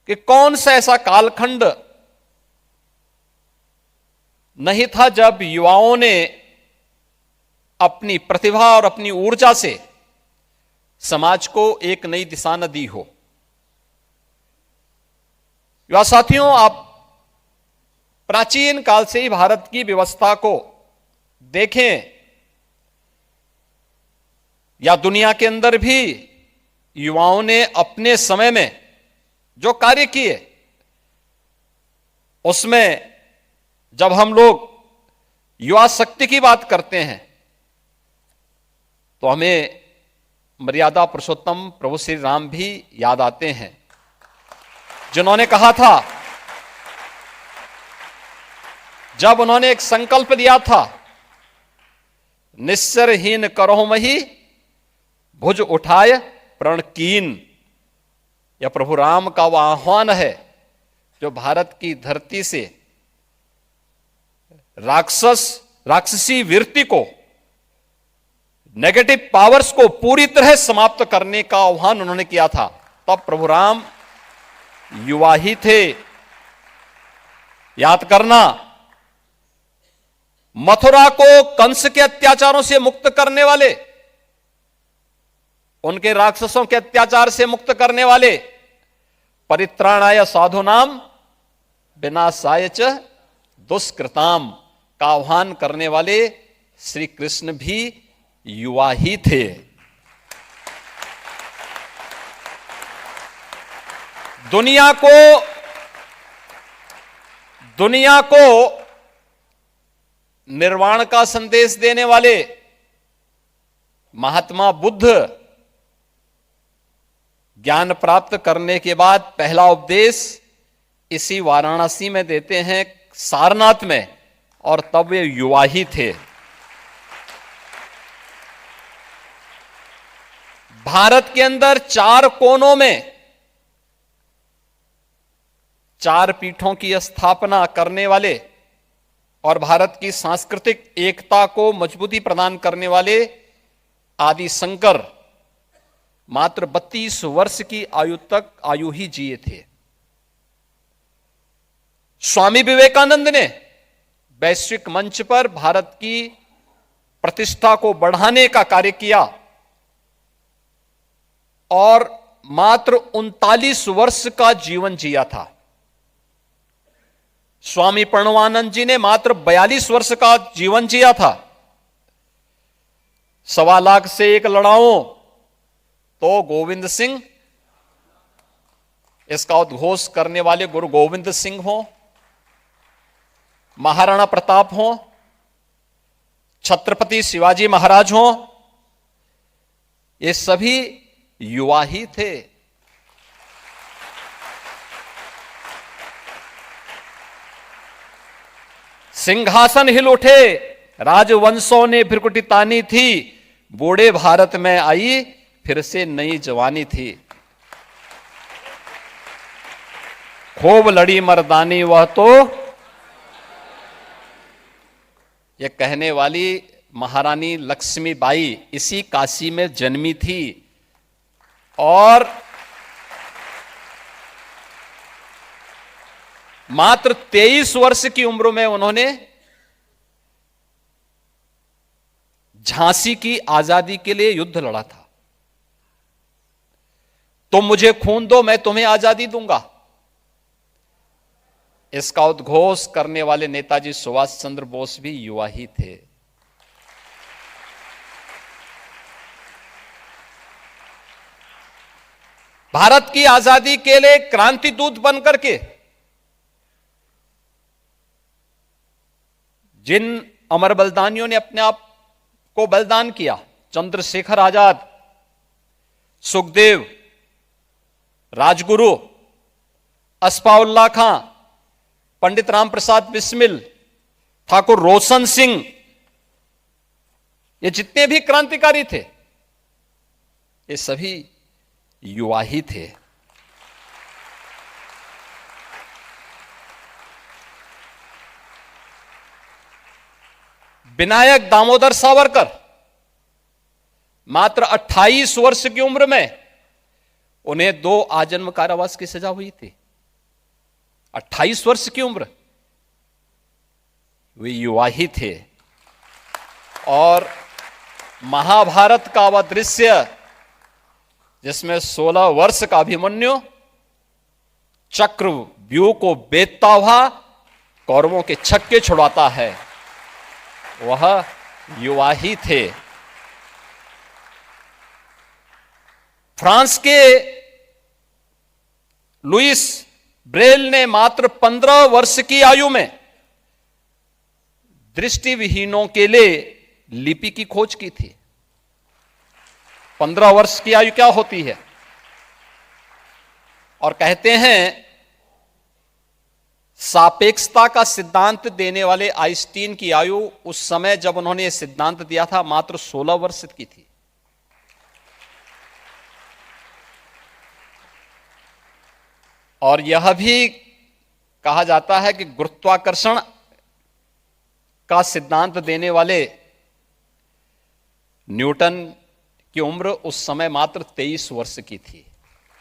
कि कौन सा ऐसा कालखंड नहीं था जब युवाओं ने अपनी प्रतिभा और अपनी ऊर्जा से समाज को एक नई दिशा न दी हो। युवा साथियों, आप प्राचीन काल से ही भारत की व्यवस्था को देखें या दुनिया के अंदर भी युवाओं ने अपने समय में जो कार्य किए, उसमें जब हम लोग युवा शक्ति की बात करते हैं तो हमें मर्यादा पुरुषोत्तम प्रभु श्री राम भी याद आते हैं, जिन्होंने कहा था, जब उन्होंने एक संकल्प दिया था, निस्सरहीन करो मही भुज उठाए प्रण कीन। यह प्रभु राम का वह आह्वान है जो भारत की धरती से राक्षसी वृत्ति को, नेगेटिव पावर्स को पूरी तरह समाप्त करने का आह्वान उन्होंने किया था। तब प्रभु राम युवा ही थे। याद करना, मथुरा को कंस के अत्याचारों से मुक्त करने वाले, उनके राक्षसों के अत्याचार से मुक्त करने वाले, परित्राणाय साधुनाम विनाशाय च दुष्कृताम का आह्वान करने वाले श्री कृष्ण भी युवा ही थे। दुनिया को निर्वाण का संदेश देने वाले महात्मा बुद्ध ज्ञान प्राप्त करने के बाद पहला उपदेश इसी वाराणसी में देते हैं, सारनाथ में, और तब वे युवा ही थे। भारत के अंदर 4 कोनों में 4 पीठों की स्थापना करने वाले और भारत की सांस्कृतिक एकता को मजबूती प्रदान करने वाले आदि शंकर मात्र 32 वर्ष की आयु ही जिए थे। स्वामी विवेकानंद ने वैश्विक मंच पर भारत की प्रतिष्ठा को बढ़ाने का कार्य किया और मात्र 39 वर्ष का जीवन जिया था। स्वामी प्रणवानंद जी ने मात्र 42 वर्ष का जीवन जिया था। 1.25 लाख से एक लड़ाओं तो गोविंद सिंह, इसका उद्घोष करने वाले गुरु गोविंद सिंह हो, महाराणा प्रताप हो, छत्रपति शिवाजी महाराज हो, ये सभी युवा ही थे। सिंहासन हिल उठे, राजवंशों ने भ्रिकुटी तानी थी, बूढ़े भारत में आई फिर से नई जवानी थी। खूब लड़ी मर्दानी वह तो, यह कहने वाली महारानी लक्ष्मीबाई इसी काशी में जन्मी थी और मात्र 23 वर्ष की उम्र में उन्होंने झांसी की आजादी के लिए युद्ध लड़ा था। तुम मुझे खून दो, मैं तुम्हें आजादी दूंगा। इसका उद्घोष करने वाले नेताजी सुभाष चंद्र बोस भी युवा ही थे। भारत की आजादी के लिए क्रांति दूत बनकर के जिन अमर बलिदानियों ने अपने आप को बलिदान किया, चंद्रशेखर आजाद, सुखदेव, राजगुरु, अस्फाउल्लाह खां, पंडित राम प्रसाद बिस्मिल, ठाकुर रोशन सिंह, ये जितने भी क्रांतिकारी थे, ये सभी युवा ही थे। विनायक दामोदर सावरकर मात्र 28 वर्ष की उम्र में उन्हें 2 आजन्म कारावास की सजा हुई थी। 28 वर्ष की उम्र, वे युवा ही थे। और महाभारत का वह दृश्य जिसमें 16 वर्ष का अभिमन्यु चक्रव्यूह को बेधता हुआ कौरवों के छक्के छुड़ाता है, वह युवा ही थे। फ्रांस के लुइस ब्रेल ने मात्र 15 वर्ष की आयु में दृष्टिविहीनों के लिए लिपि की खोज की थी। 15 वर्ष की आयु क्या होती है? और कहते हैं सापेक्षता का सिद्धांत देने वाले आइंस्टीन की आयु उस समय जब उन्होंने यह सिद्धांत दिया था मात्र 16 वर्ष की थी। और यह भी कहा जाता है कि गुरुत्वाकर्षण का सिद्धांत देने वाले न्यूटन की उम्र उस समय मात्र 23 वर्ष की थी।